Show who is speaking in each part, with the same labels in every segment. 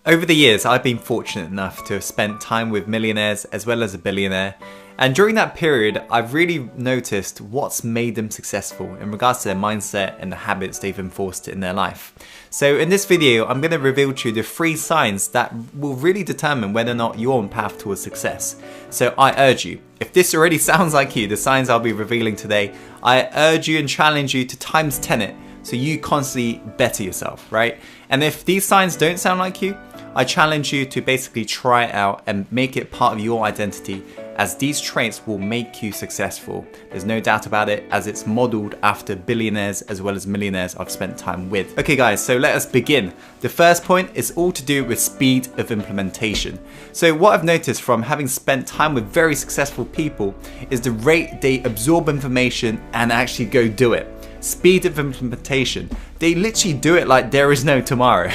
Speaker 1: Over the years, I've been fortunate enough to have spent time with millionaires as well as a billionaire. And during that period, I've really noticed what's made them successful in regards to their mindset and the habits they've enforced in their life. So in this video, I'm going to reveal to you the 3 signs that will really determine whether or not you're on path towards success. So I urge you, if this already sounds like you, the signs I'll be revealing today, I urge you and challenge you to times 10 it so you constantly better yourself, right? And if these signs don't sound like you, I challenge you to basically try it out and make it part of your identity, as these traits will make you successful. There's no doubt about it, as it's modeled after billionaires as well as millionaires I've spent time with. Okay guys, so let us begin. The first point is all to do with speed of implementation. So what I've noticed from having spent time with very successful people is the rate they absorb information and actually go do it. Speed of implementation. They literally do it like there is no tomorrow.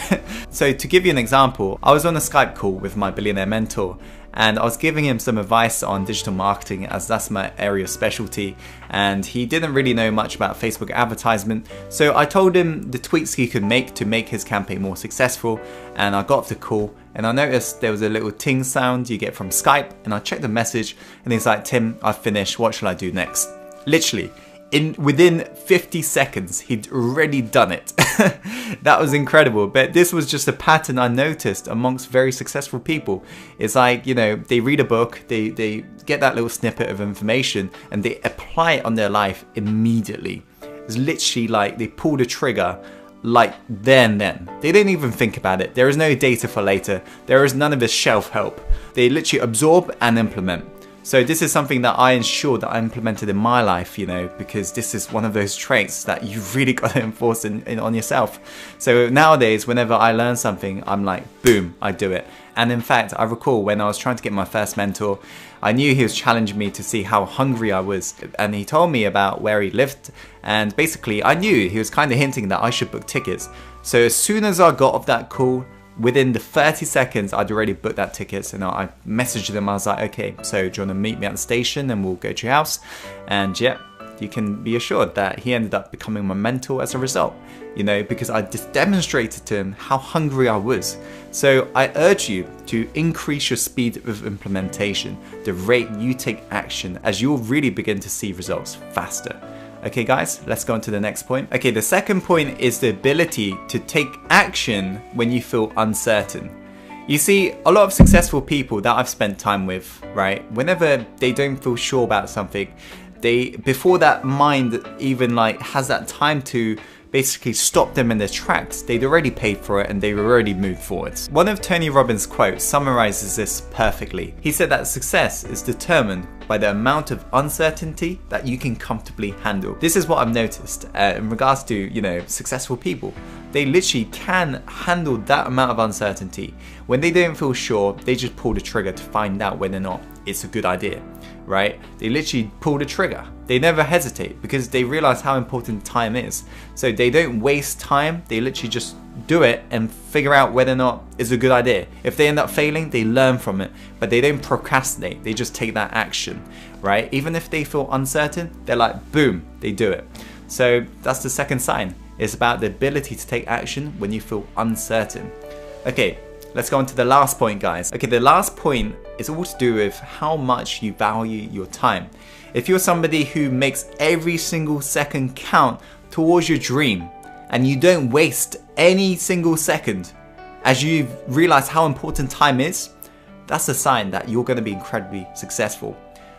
Speaker 1: So to give you an example, I was on a Skype call with my billionaire mentor and I was giving him some advice on digital marketing, as that's my area of specialty, and he didn't really know much about Facebook advertisement. So I told him the tweaks he could make to make his campaign more successful, and I got off the call and I noticed there was a little ting sound you get from Skype, and I checked the message and he's like, "Tim, I've finished, what shall I do next?" Literally, within 50 seconds, he'd already done it. That was incredible. But this was just a pattern I noticed amongst very successful people. It's like, you know, they read a book, they get that little snippet of information and they apply it on their life immediately. It's literally like they pull the trigger like then. They don't even think about it. There is no data for later. There is none of this shelf help. They literally absorb and implement. So this is something that I ensure that I implemented in my life, you know, because this is one of those traits that you've really got to enforce on yourself. So nowadays, whenever I learn something, I'm like, boom, I do it. And in fact, I recall when I was trying to get my first mentor, I knew he was challenging me to see how hungry I was. And he told me about where he lived. And basically, I knew he was kind of hinting that I should book tickets. So as soon as I got off that call, within the 30 seconds, I'd already booked that tickets, and I messaged them. I was like, okay, so do you want to meet me at the station and we'll go to your house? And yeah, you can be assured that he ended up becoming my mentor as a result, you know, because I just demonstrated to him how hungry I was. So I urge you to increase your speed of implementation, the rate you take action, as you'll really begin to see results faster. Okay guys, let's go on to the next point. Okay, the second point is the ability to take action when you feel uncertain. You see, a lot of successful people that I've spent time with, right, whenever they don't feel sure about something, before that mind even like has that time to basically stop them in their tracks, they'd already paid for it and they've already moved forwards. One of Tony Robbins' quotes summarizes this perfectly. He said that success is determined by the amount of uncertainty that you can comfortably handle. This is what I've noticed in regards to, you know, successful people. They literally can handle that amount of uncertainty. When they don't feel sure, they just pull the trigger to find out whether or not it's a good idea, right? They literally pull the trigger. They never hesitate because they realize how important time is. So they don't waste time, they literally just do it and figure out whether or not it's a good idea. If they end up failing, they learn from it, but they don't procrastinate, they just take that action, right? Even if they feel uncertain, they're like, boom, they do it. So that's the second sign. It's about the ability to take action when you feel uncertain. Okay, let's go on to the last point, guys. Okay, the last point is all to do with how much you value your time. If you're somebody who makes every single second count towards your dream and you don't waste any single second as you realize how important time is, that's a sign that you're going to be incredibly successful.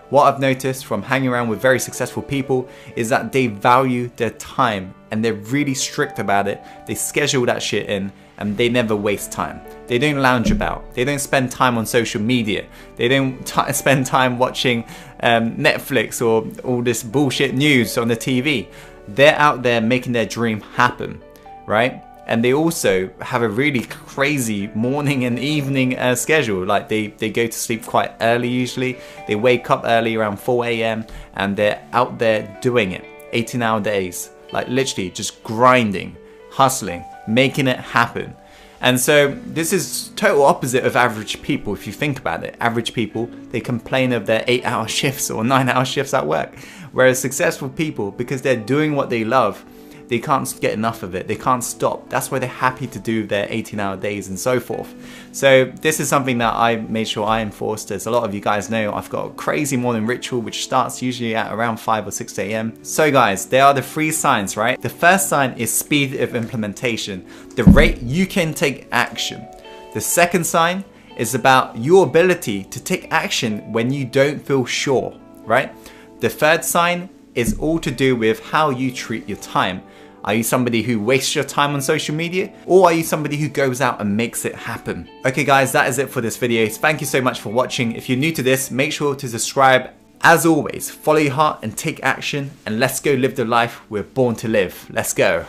Speaker 1: What I've noticed from hanging around with very successful people is that they value their time and they're really strict about it. They schedule that shit in and they never waste time. They don't lounge about. They don't spend time on social media. They don't spend time watching Netflix or all this bullshit news on the TV. They're out there making their dream happen, right? And they also have a really crazy morning and evening schedule. Like they go to sleep quite early usually. They wake up early around 4 a.m. and they're out there doing it. 18-hour days, like literally just grinding, hustling, making it happen. And so this is total opposite of average people if you think about it. Average people, they complain of their 8-hour shifts or 9-hour shifts at work. Whereas successful people, because they're doing what they love, they can't get enough of it. They can't stop. That's why they're happy to do their 18-hour days and so forth. So this is something that I made sure I enforced. As a lot of you guys know, I've got a crazy morning ritual which starts usually at around 5 or 6 a.m. So guys, there are the 3 signs, right? The first sign is speed of implementation, the rate you can take action. The second sign is about your ability to take action when you don't feel sure, right? The third sign is all to do with how you treat your time. Are you somebody who wastes your time on social media, or are you somebody who goes out and makes it happen? Okay guys, that is it for this video. Thank you so much for watching. If you're new to this, make sure to subscribe. As always, follow your heart and take action, and let's go live the life we're born to live. Let's go.